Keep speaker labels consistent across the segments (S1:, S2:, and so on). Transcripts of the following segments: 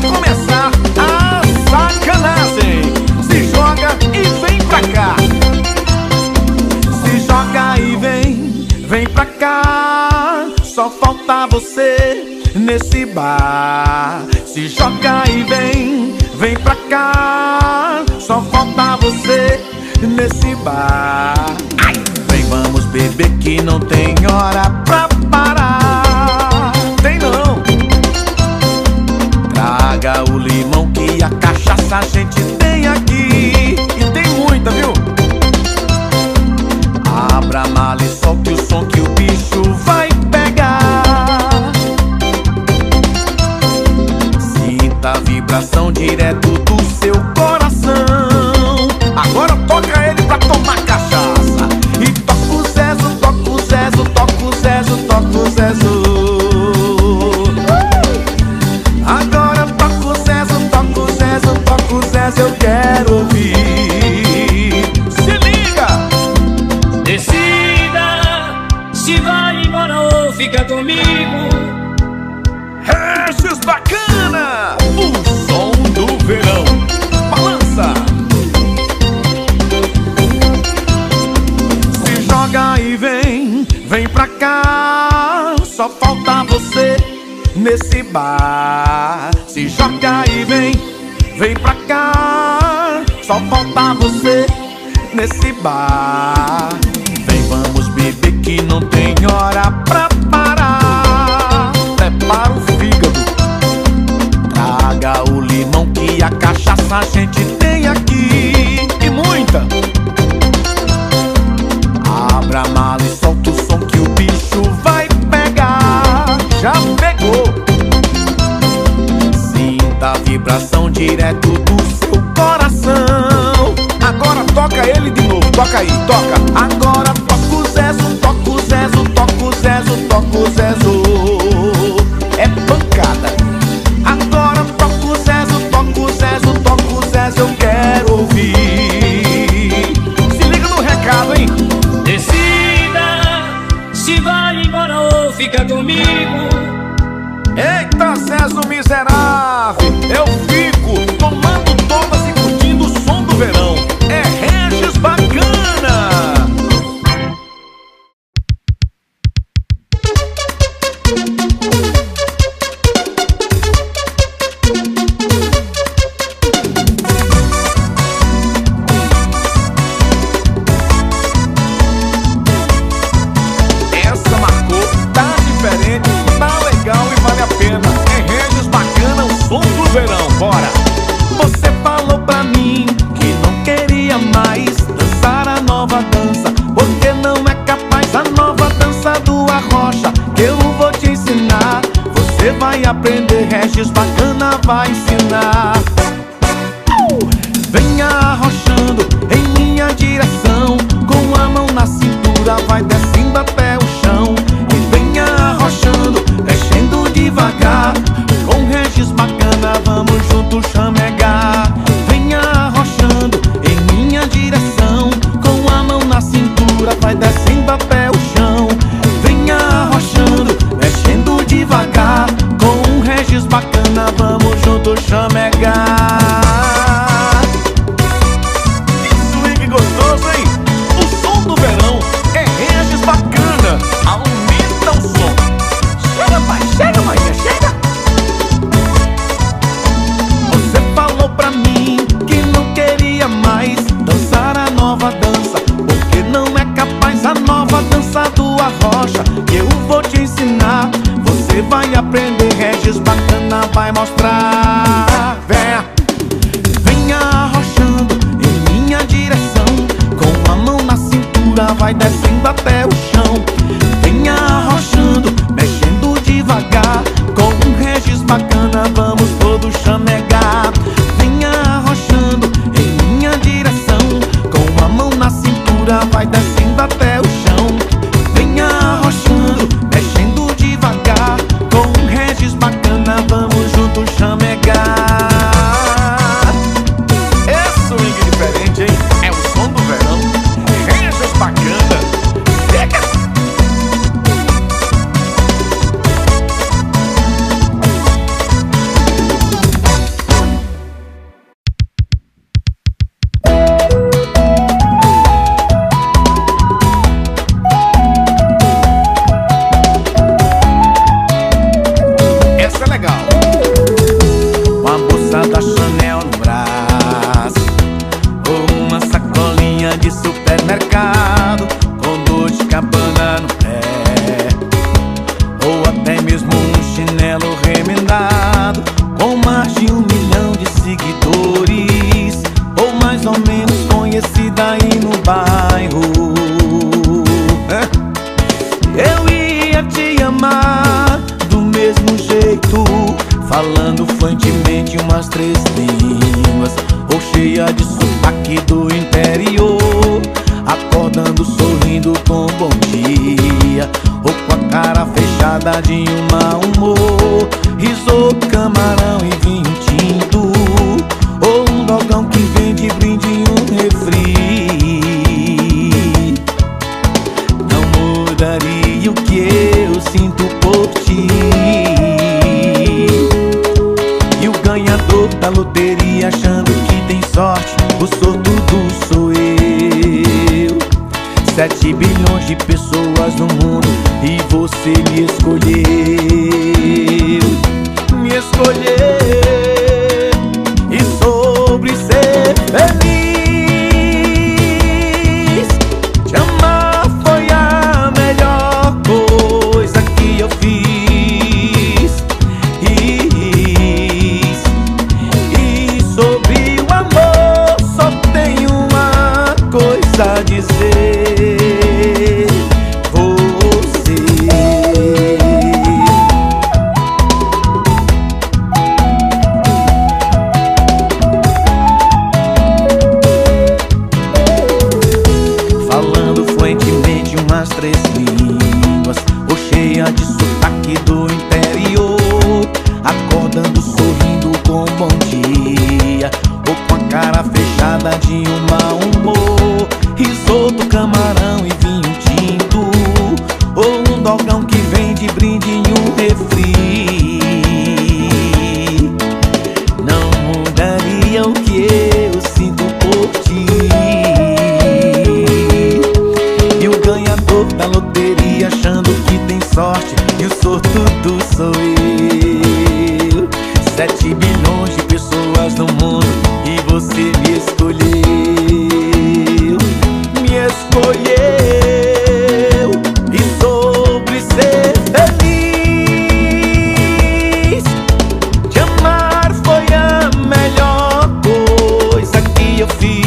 S1: começar a sacanagem. Se joga e vem pra cá. Se joga e vem pra cá. Só falta você nesse bar. Se joga e vem pra cá. Só falta você nesse bar. Ai! Vem, vamos beber que não tem hora pra parar. Tem não. Traga o limão que a cachaça a gente tem aqui. E tem muita, viu? Abra a mala e solte o som que o bicho vai pegar. Sinta a vibração direto do seu coração. Agora toca ele pra tomar cachaça. E toca o Zezo, toca o Zezo, toca o Zezo, toca o Zezo. Agora toca o Zezo, toca o Zezo, toca o Zezo, eu quero ouvir. Se liga!
S2: Decida se vai embora ou fica comigo.
S1: Regis Bacana, o som do verão. Balança! Se joga e vem pra cá. Só falta você nesse bar. Se joga e vem pra cá. Só falta você nesse bar. Vem, vamos beber que não tem hora pra parar. Prepara o fígado. Traga o limão que a cachaça a gente tem aqui. E muita. Abra a mala e solta o som que o bicho vai pegar. Já pegou. Sinta a vibração direto do seu coração. Agora toca ele de novo, toca aí, toca. Agora toca o Zezo, toca o Zezo, toca o Zezo, toca o Zezo. É pancada. Agora toca o Zezo, toca o Zezo, toca o Zezo, eu quero ouvir. Se liga no recado, hein?
S2: Decida se vai embora ou fica comigo.
S1: Eita, Zezo miserável, eu fico tomando todas e curtindo o som do verão. É Regis Bacana. Essa marcou, tá diferente, tá legal e vale a pena. É Regis Bacana, o som do verão, bora! Você falou pra mim que não queria mais dançar a nova dança, porque não é capaz a nova dança do arrocha que eu vou te ensinar. Você vai aprender, Regis Bacana vai ensinar. Venha arrochando em minha direção, com a mão na cintura vai descendo até o chão. E venha arrochando, mexendo devagar, com Regis Bacana vamos juntos chamegar. Venha arrochando em minha direção, com a mão na cintura vai descendo até o chão. Venha arrochando, mexendo devagar, com Regis Bacana vamos juntos chamegar. Que gostoso, hein? O som do verão é Regis Bacana. Aumenta o som. Chega, pai, chega, Maria, chega. Você falou pra mim que não queria mais dançar a nova dança, porque não é capaz a nova dança do arrocha que eu vou te ensinar. Você vai aprender, Regis Bacana vai mostrar. Venha, venha arrochando em minha direção, com a mão na cintura vai descendo até o chão. Venha arrochando, mexendo devagar, com Regis Bacana vamos todos chamegar. Venha arrochando em minha direção, com a mão na cintura vai descendo até o chão. Venha arrochando, mexendo devagar, com Regis Bacana vamos juntos chamegar. belo remendado, com mais de 1 milhão de seguidores, ou mais ou menos conhecida aí no bairro. Eu ia te amar do mesmo jeito, falando fluentemente umas 3 línguas, ou cheia de sotaque do interior, acordando sorrindo com bom dia, ou com a cara fechada de um mau humor. Risoto, camarão e vinho tinto, ou um dogão que vem de brinde e um refri. Não mudaria o que eu sinto por ti. E o ganhador da loteria achando que tem sorte, o sortudo sou eu. 7 bilhões de pessoas no mundo e você me escolheu. Me escolheu. E sobre ser feliz, te amar foi a melhor coisa que eu fiz. E sobre o amor só tenho uma coisa a dizer: você. Falando fluentemente umas 3 línguas, ou cheia de sotaque do interior, acordando sorrindo com bom dia, ou com a cara fechada de um mau humor. Risoto, camarão e vinho tinto, ou um dogão que vem de brinde em um refri. Não mudaria o que eu sinto por ti. E o ganhador da loteria achando que tem sorte, e o sortudo sou eu. 7 bilhões de pessoas no mundo e você me escolheu. Me escolheu. E sobre ser feliz, te amar foi a melhor coisa que eu fiz.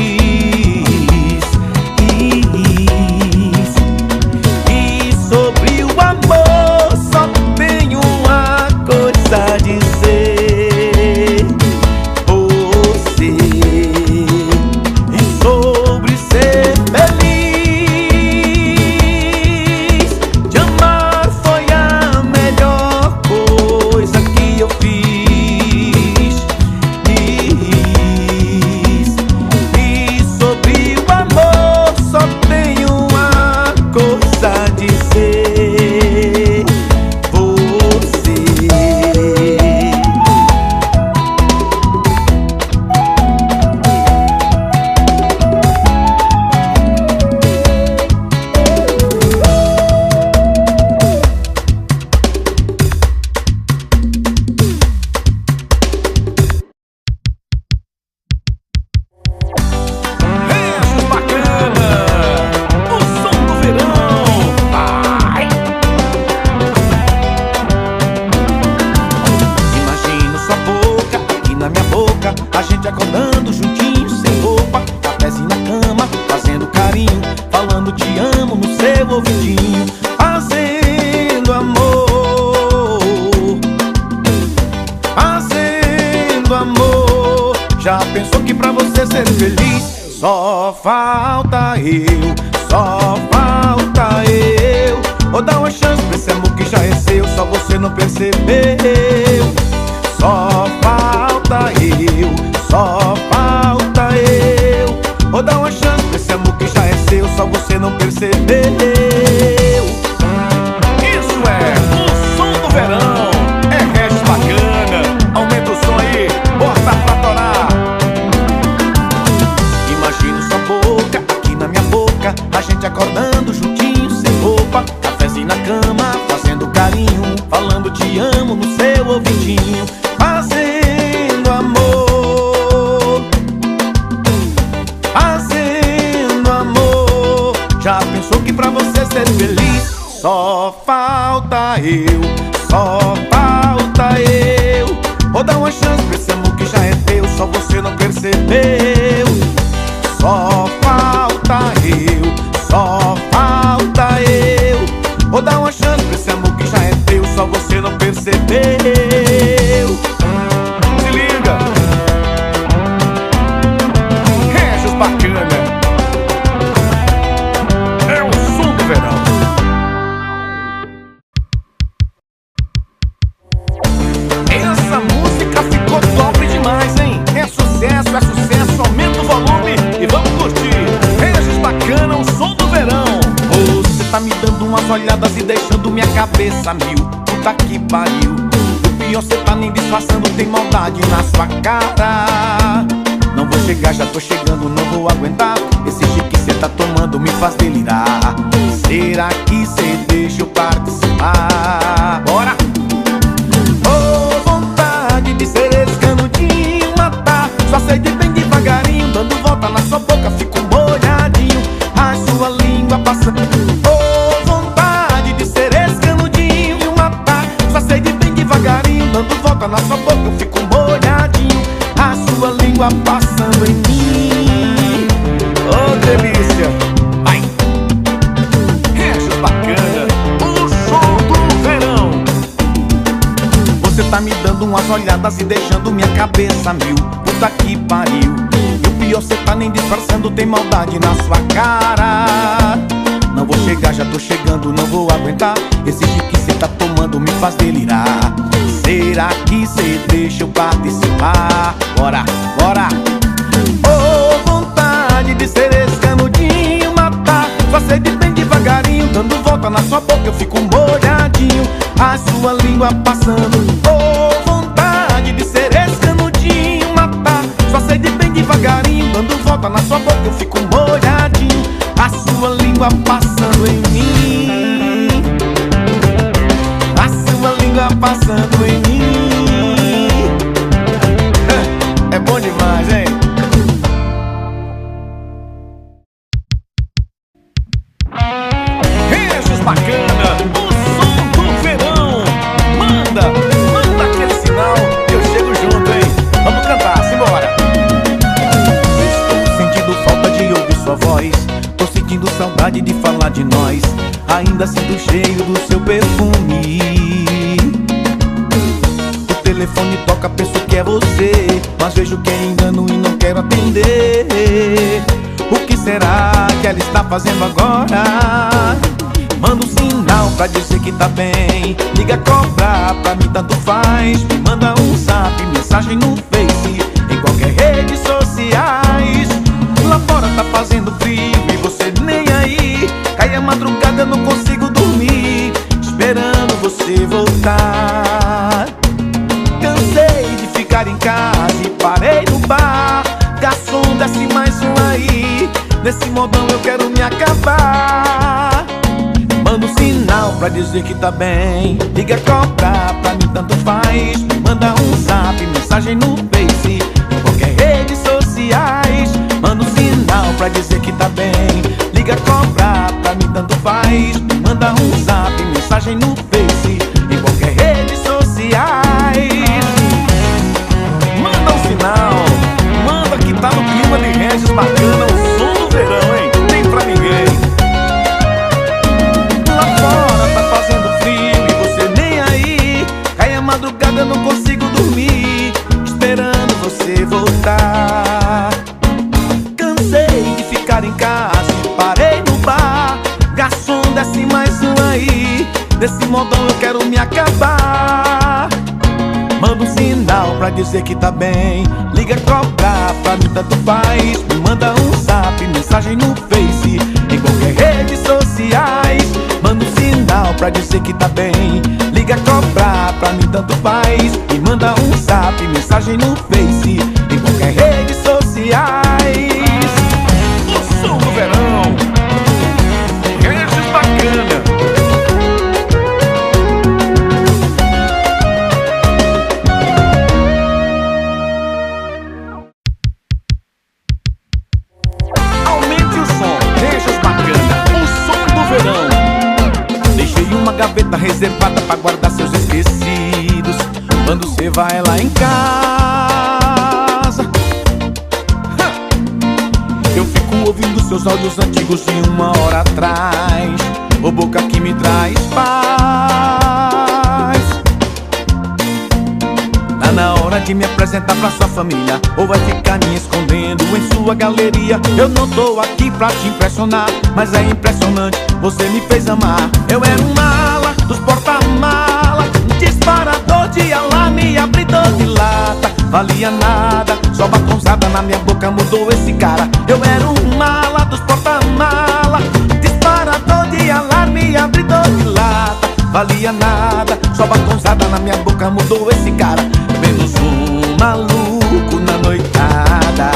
S1: E sobre o amor só tenho uma coisa a dizer: você. E sobre ser feliz, te amar foi a melhor coisa que eu fiz. E sobre o amor só tenho uma coisa a dizer: você. Versos bacana, o som do verão. Vai! Imagino sua boca aqui na minha boca, a gente acordando juntinho, sem roupa, cafezinho na cama, fazendo carinho, falando te amo no seu ouvidinho, fazendo amor, fazendo amor. Já pensou que pra você ser feliz só falta eu, só falta eu? Ou dá uma chance pra esse amor que já é seu, só você não percebeu. Só falta eu, só falta eu. Ou dá uma chance pra esse amor que já é seu, só você não percebeu. Isso é o som do verão, é Regis Bacana. Aumenta o som aí, bota pra torar. Imagino sua boca aqui na minha boca, a gente acordando juntinho, sem roupa, cafezinho na cama, fazendo carinho, falando te amo no seu ouvidinho, fazendo amor, fazendo amor. Já pensou que pra você ser feliz só falta eu, só falta Se liga, Regis Bacana, é o som do verão. Essa música ficou top demais, hein? É sucesso, aumenta o volume e vamos curtir. Regis Bacana, o som do verão. Você tá me dando umas olhadas e deixando minha cabeça mil. Puta que pariu. O pior, cê tá nem disfarçando, tem maldade na sua cara. Não vou chegar, já tô chegando, não vou aguentar. Esse jeito que cê tá tomando me faz delirar. Será que cê deixa eu participar? Bora! Oh, vontade de ser esse canudinho, matar. Só sei de bem devagarinho, dando volta na sua boca, fico molhadinho. A sua língua passando. Oh, vontade de ser esse canudinho, matar. Só sei de bem devagarinho, dando volta na sua boca, eu fico molhadinho. A sua língua passando em mim. Oh, delícia! Vai! Regis Bacana, o som do verão. Você tá me dando umas olhadas e deixando minha cabeça mil. Puta que pariu. E o pior, cê tá nem disfarçando, tem maldade na sua cara. Não vou chegar, já tô chegando, não vou aguentar. Esse jeito que cê tá tomando me faz delirar. Será que cê deixa eu participar? Bora, bora! Oh, vontade de ser esse canudinho, matar. Só sei de bem devagarinho, dando volta na sua boca, eu fico molhadinho. A sua língua passando. Oh, vontade de ser esse canudinho, matar. Só sei de bem devagarinho, dando volta na sua boca, eu fico molhadinho. A sua língua passando em mim. A sua língua passando em mim. É bom demais, hein? Regis Bacana, o som do verão. Manda aquele sinal, eu chego junto, hein? Vamos cantar, simbora. Estou sentindo falta de ouvir sua voz. Tô sentindo saudade de falar de nós. Ainda sinto o cheiro do seu perfume. O telefone toca, penso que é você, mas vejo que é engano e não quero atender. O que será que ela está fazendo agora? Manda um sinal pra dizer que tá bem. Liga, cobra, pra mim tanto faz. Me manda um zap, mensagem no Face, em qualquer rede sociais. Lá fora tá fazendo frio e você nem aí. Cai a madrugada, eu não consigo dormir, esperando você voltar. Cansei de ficar em casa e parei no bar. Garçom, desce mais um aí. Nesse modão eu quero me acabar. Manda um sinal pra dizer que tá bem. Liga, cobra, pra mim tanto faz. Me manda um zap, mensagem no Face, em qualquer rede sociais. Manda um sinal pra dizer que tá bem. Liga, cobra, pra mim tanto faz. Me manda um zap, mensagem no Face, em qualquer rede sociais. Manda um sinal, manda que tá no clima de Regis Bacana, o som do verão, hein? Tem pra ninguém. Lá fora tá fazendo frio e você nem aí. Cai a madrugada, eu não consigo dormir, esperando você voltar. Cansei de ficar em casa e parei no bar. Garçom, desce mais um aí. Desse modão eu quero me acabar. Manda um sinal pra dizer que tá bem. Liga, cobra, pra mim tanto faz. Me manda um zap, mensagem no Face, em qualquer rede sociais. Manda um sinal pra dizer que tá bem. Liga, cobra, pra mim tanto faz. Me manda um zap, mensagem no Face, em qualquer rede sociais. O som do verão, Regis Bacana. Gaveta reservada pra guardar seus esquecidos. Quando cê vai lá em casa, eu fico ouvindo seus áudios antigos de uma hora atrás. Ô boca que me traz paz. na hora de me apresentar pra sua família, ou vai ficar me escondendo em sua galeria? Eu não tô aqui pra te impressionar, mas é impressionante, você me fez amar. Eu era um mala dos porta-mala, disparador de alarme, abridor de lata. Valia nada, só batonzada na minha boca mudou esse cara. Eu era um mala dos porta-mala, disparador de alarme, abridor de lata. Valia nada, só batonzada na minha boca mudou esse cara. Menos um maluco na noitada.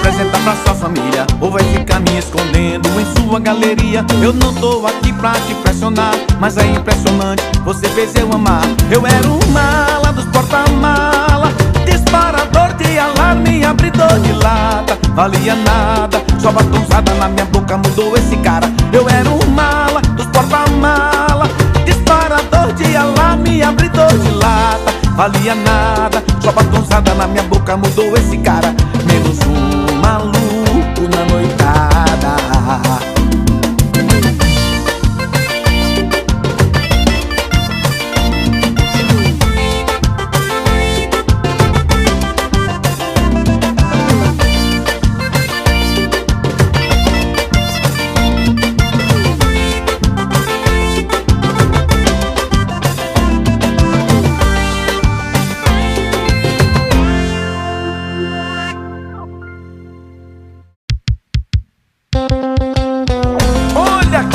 S1: Apresentar pra sua família, ou vai ficar me escondendo em sua galeria? Eu não tô aqui pra te pressionar, mas é impressionante, você fez eu amar. Eu era um mala dos porta-mala, disparador de alarme, abridor de lata. Valia nada, só batonzada na minha boca mudou esse cara. Eu era um mala dos porta-mala, disparador de alarme, abridor de lata. Valia nada, só batonzada na minha boca mudou esse cara. Menos um maluco na noitada.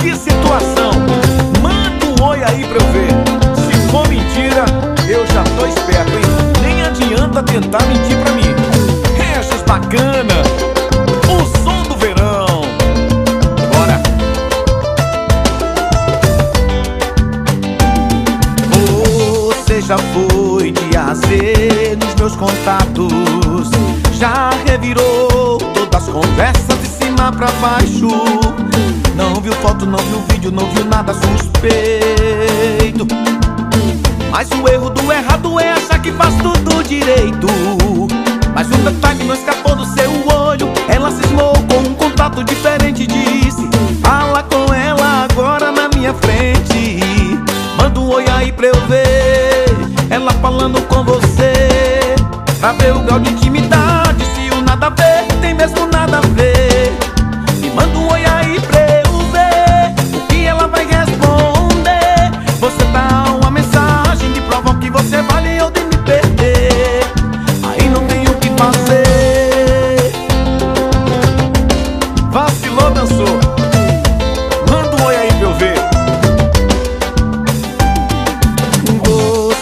S1: Que situação! Manda um oi aí pra eu ver. Se for mentira, eu já tô esperto, hein? Nem adianta tentar mentir pra mim. Regis Bacana, o som do verão. Bora! Você já foi de A a Z nos meus contatos, já revirou todas as conversas de cima pra baixo. Não viu foto, não viu vídeo, não viu nada suspeito. Mas o erro do errado é achar que faz tudo direito. Mas um detalhe não escapou do seu olho. Ela cismou com um contato diferente e disse: fala com ela agora na minha frente. Manda um oi aí pra eu ver ela falando com você, pra ver o grau de intimidade, se o nada a ver tem mesmo nada a ver. Me manda um oi aí pra eu ver o que ela vai responder. Você dá uma mensagem de prova que você vale ou de me perder. Aí não tem o que fazer. Vacilou, dançou. Manda um oi aí pra eu ver.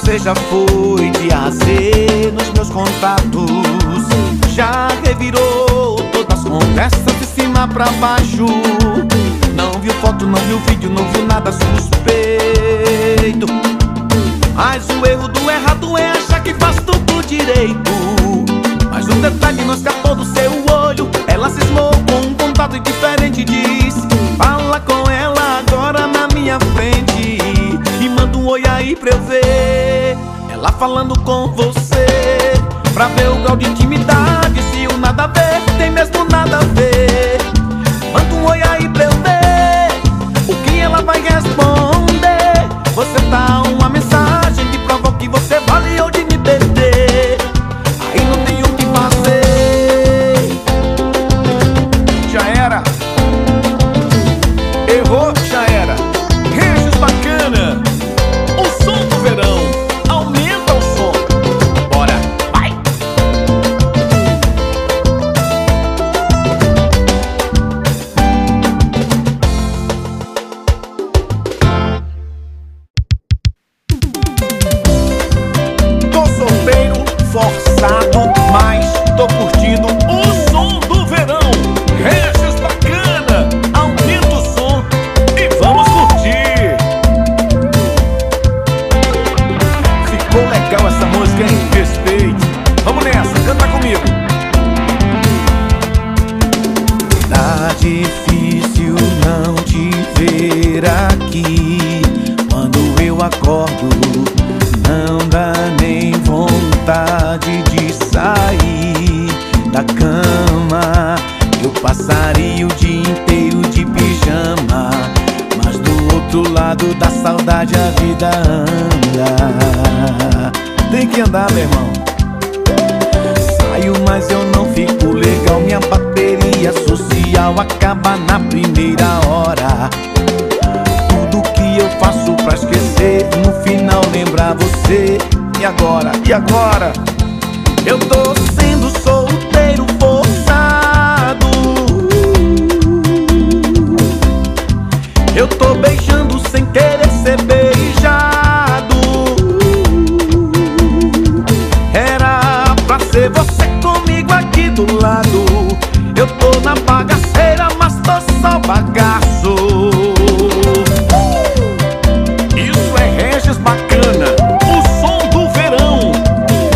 S1: Você já foi de A a Z nos meus contatos, já revirou todas as conversas de cima pra baixo. Não viu foto, não viu vídeo, não viu nada suspeito. Mas o erro do errado é achar que faz tudo direito. Mas um detalhe não escapou do seu olho. Ela cismou com um contato diferente e disse: fala com ela agora na minha frente. E manda um oi aí pra eu ver ela falando com você, pra ver o grau de intimidade, se o nada a ver tem mesmo nada a ver. Manda um oi aí pra eu ver o que ela vai responder. Você dá uma mensagem de prova que você vale ou de me perder. Aí não tem o que fazer. Já era. Errou, já era. Regis Bacana, o som do verão. Aumenta o som. Bora, vai. Tô solteiro, forçado, mas tô curtindo o som do verão. Regis Bacana, aumenta o som e vamos curtir. Ficou legal essa música, hein? Respeite. Vamos nessa, canta comigo. Tá difícil não te ver aqui. Quando eu acordo, não dá nem vontade de sair da cama. verdade a vida anda. Tem que andar, meu irmão. Saio, mas eu não fico legal. Minha bateria social acaba na primeira hora. Tudo que eu faço pra esquecer, no final lembrar você. E agora? E agora? Eu tô sendo solteiro forçado. Eu tô beijando sem querer ser beijado. Era pra ser você comigo aqui do lado. Eu tô na bagaceira, mas tô só bagaço. Isso é Regis Bacana, o som do verão.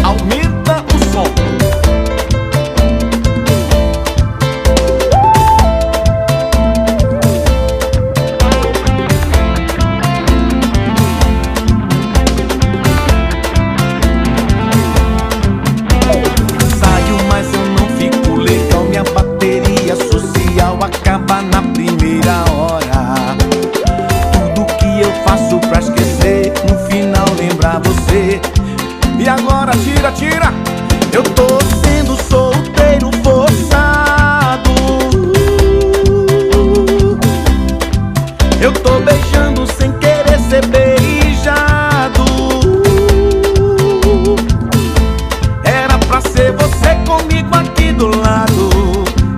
S1: Aumenta o som. Saio, mas eu não fico legal. Minha bateria social acaba na primeira hora. Tudo que eu faço pra esquecer, no final lembrar você. E agora tira, tira. Eu tô sendo solteiro forçado. Eu tô beijando sem querer ser beijado. Era pra ser você comigo aqui do lado.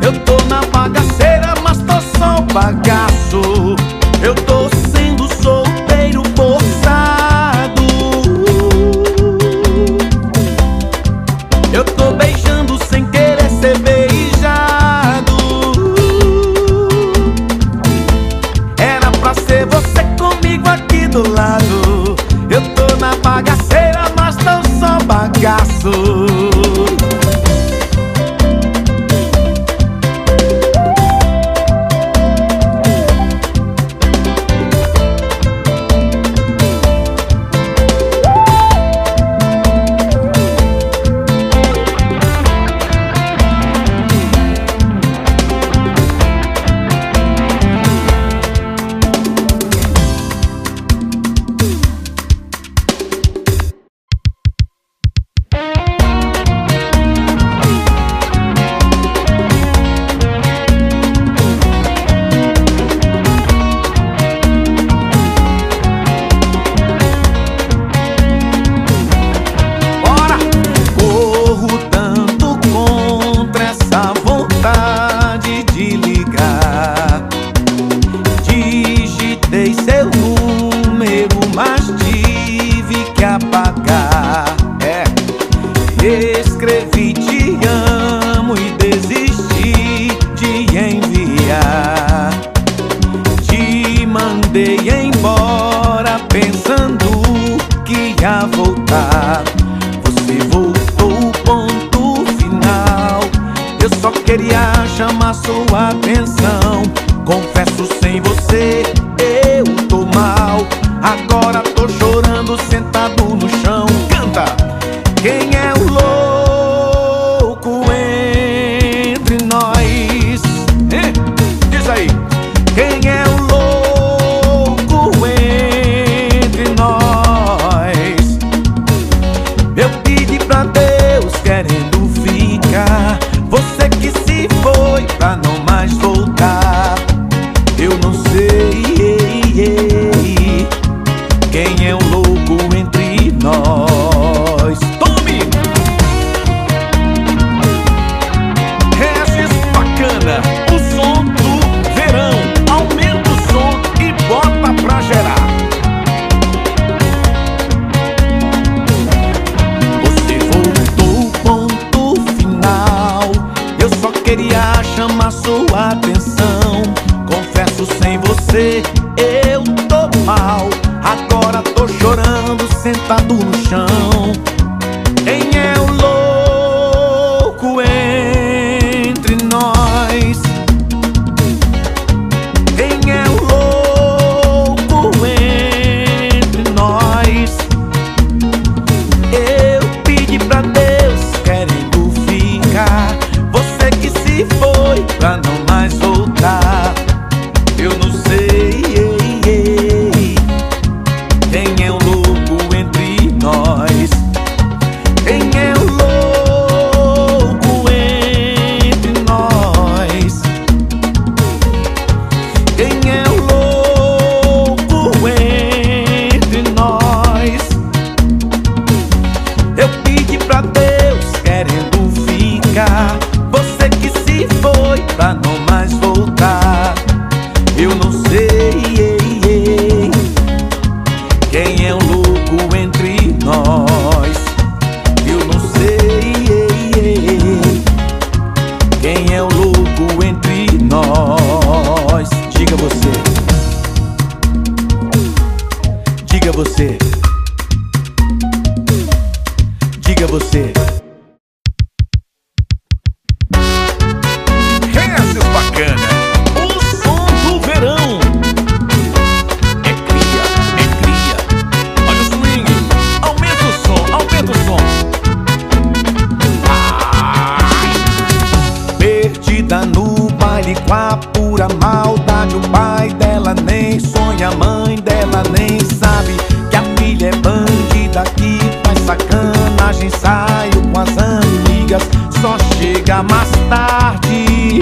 S1: Eu tô na bagaceira, mas tô só bagaço. Eu tô sendo solteiro forçado. Eu tô beijando sem querer ser beijado. Era pra ser você comigo aqui do lado. Eu tô na bagaceira, mas tô só bagaço. Escrevi te amo e desisti de enviar. Te mandei embora pensando que ia voltar. Você voltou, ponto final. Eu só queria chamar sua atenção. Confesso, sem você eu tô mal. Agora tô chorando sentado no chão. Canta! Quem é o louco entre nós? Diz aí. Quem é o louco entre nós? Eu pedi pra Deus querendo ficar. Você que se foi pra não mais voltar. Eu não sei quem é o louco entre nós. Tome! Regis Bacana, o som do verão. Aumenta o som e bota pra gerar. Você voltou, ponto final. Eu só queria chamar sua atenção. Confesso, sem você eu tô mal. Agora tô chorando sentado no chão. Quem é o louco entre nós? Quem é o louco entre nós? Eu pedi pra Deus querendo ficar. Você que se foi pra não mais voltar. Eu não sei ficar, você que se foi pra não mais voltar. Eu não sei quem é o louco entre nós. Eu não sei quem é o louco entre nós. Diga você, diga você, diga você. Regis Bacana, o som do verão. É cria, é cria. Olha o swing, aumenta o som, aumenta o som. Ai. Perdida no baile com a pura maldade, o pai dela nem sonha, a mãe dela nem sabe que a filha é bandida, que faz sacanagem, saiu com as amigas, só chega mais tarde,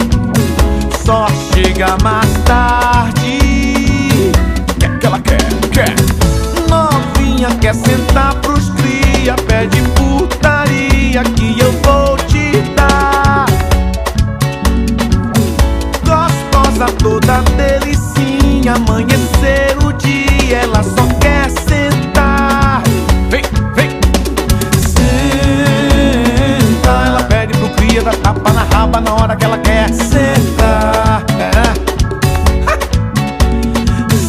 S1: só chega mais tarde. Que ela quer? Quer? Novinha quer sentar pros cria, pede putaria que eu vou te dar. Gostosa toda delicinha, amanhecer o dia, ela só quer sentar. Vem, vem. Senta, ela pede pro cria, dá tapa na raba na hora que ela quer sentar.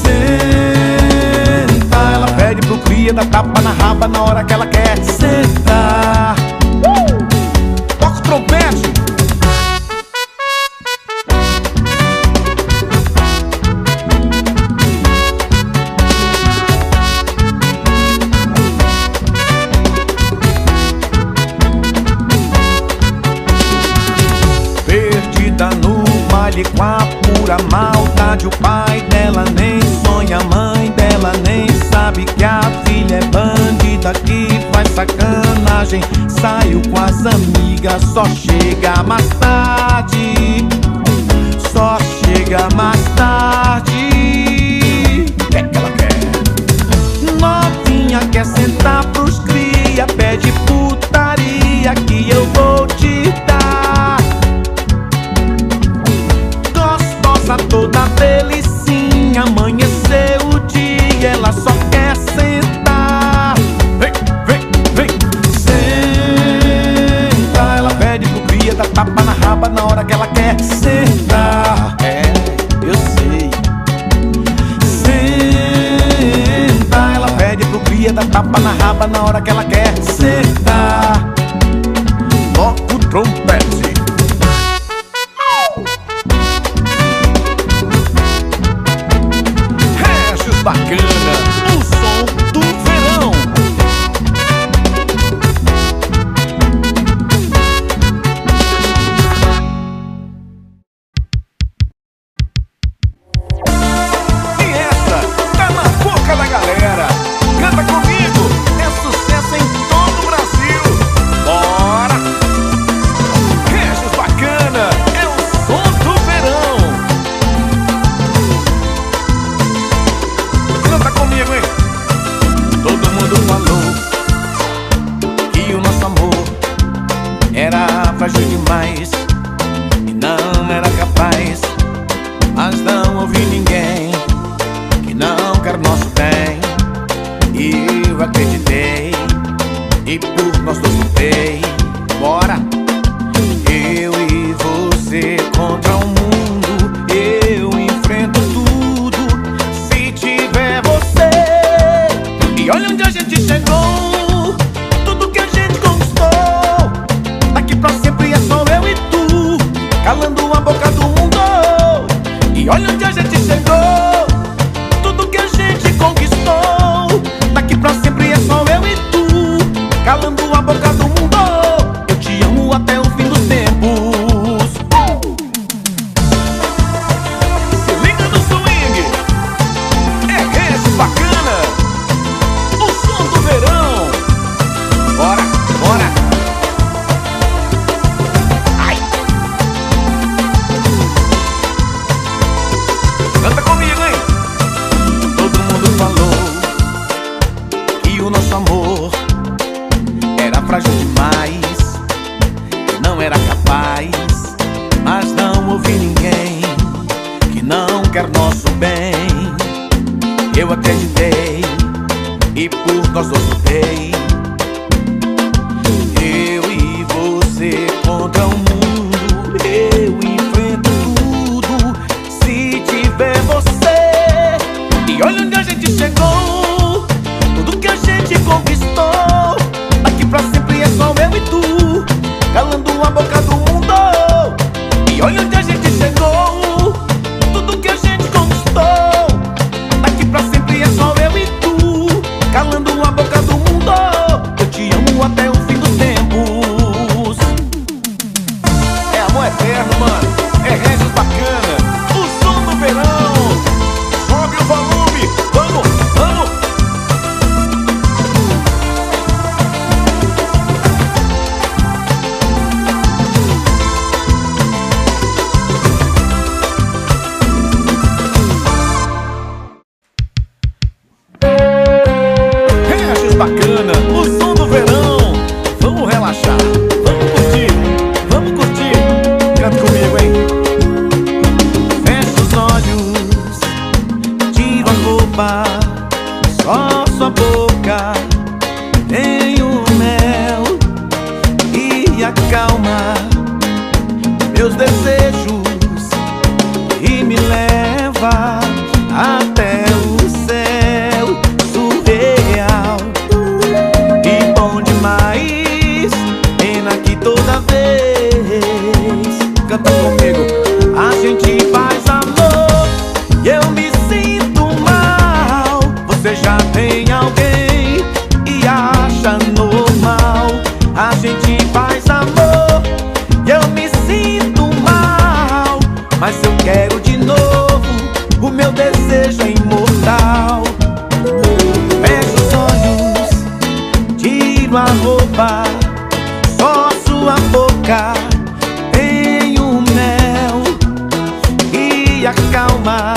S1: Senta, ela pede pro cria, dá tapa na raba na hora que ela quer sentar. Toca o trompete. Perdida no baile com a pura maldade, o pai dela nem sonha, a mãe dela nem sabe que a filha é bandida, que faz sacanagem, saiu com as amigas, só chega mais tarde, só chega mais tarde. Que ela quer? Novinha quer sentar pros cria, pede putaria que eu vou te dar. Gostosa toda delicinha, amanhecer o dia, ela só quer sentar. Vem, vem, vem. Senta, ela pede pro cria, dá tapa na raba na hora que ela quer sentar. É, eu sei. Senta, ela pede pro cria, dá tapa na raba na hora que ela quer sentar. Toca o trompete. Regis Bacana, o som do verão. E essa tá na boca da galera. Canta comigo, é sucesso em todo o Brasil. Bora! Regis Bacana, é o som do verão. Canta comigo, hein? Todo mundo falou que o nosso amor era frágil demais e não era capaz, mas não ouvi ninguém que não quer nosso bem. E eu acreditei e por nós dois lutei. Bora! Eu e você contra o mundo, eu enfrento tudo se tiver você. E olha onde a gente chegou, tudo que a gente conquistou. Daqui pra sempre é só eu e tu, calando a boca do mundo. E olha onde a gente chegou, tudo que a gente conquistou. Daqui pra sempre é só eu e tu, calando a boca do mundo. Eu te amo eterno, mano. É Regis Bacana, o som do verão. Sobe o volume, vamos, vamos. Regis Bacana, o som do verão. Vamos relaxar, vamos curtir, vamos curtir. Canta comigo, hein? Fecha os olhos, tira a roupa, só sua boca tem o mel e acalma meus desejos e me leva até o céu surreal. E bom demais, pena que toda vez, canta comigo, a gente faz amor e eu me sinto mal. Você já tem alguém e acha normal. A gente faz amor e eu me sinto mal, mas eu quero de novo, o meu desejo é imortal. Fecha os olhos, tiro a roupa, só sua boca tem o mel e acalma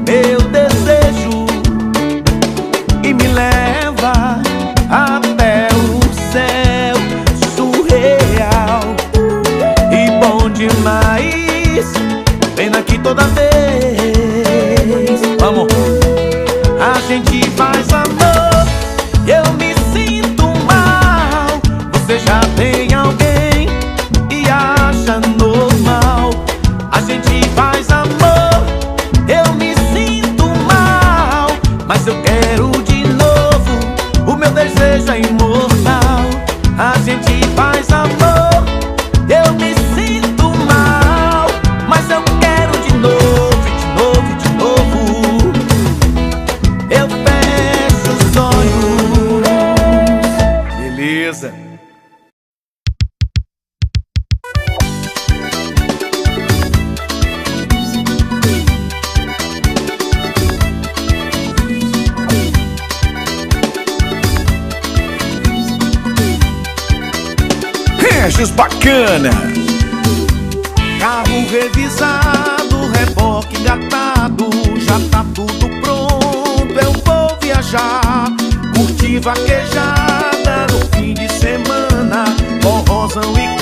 S1: meu desejo e me leva até o céu surreal. E bom demais, pena que toda vez, vamos, a gente faz amor, eu me sinto mal. Você já tem alguém e acha normal. A gente faz amor, eu me sinto mal, mas eu quero de novo, o meu desejo é imortal. A gente faz amor, eu me sinto mal, mas eu quero de novo, de novo, de novo. Eu fecho os olhos. Beleza. Regis Bacana. Carro revisado, reboque engatado, já tá tudo pronto, eu vou viajar. Curtir vaquejada no fim de semana, forrozão e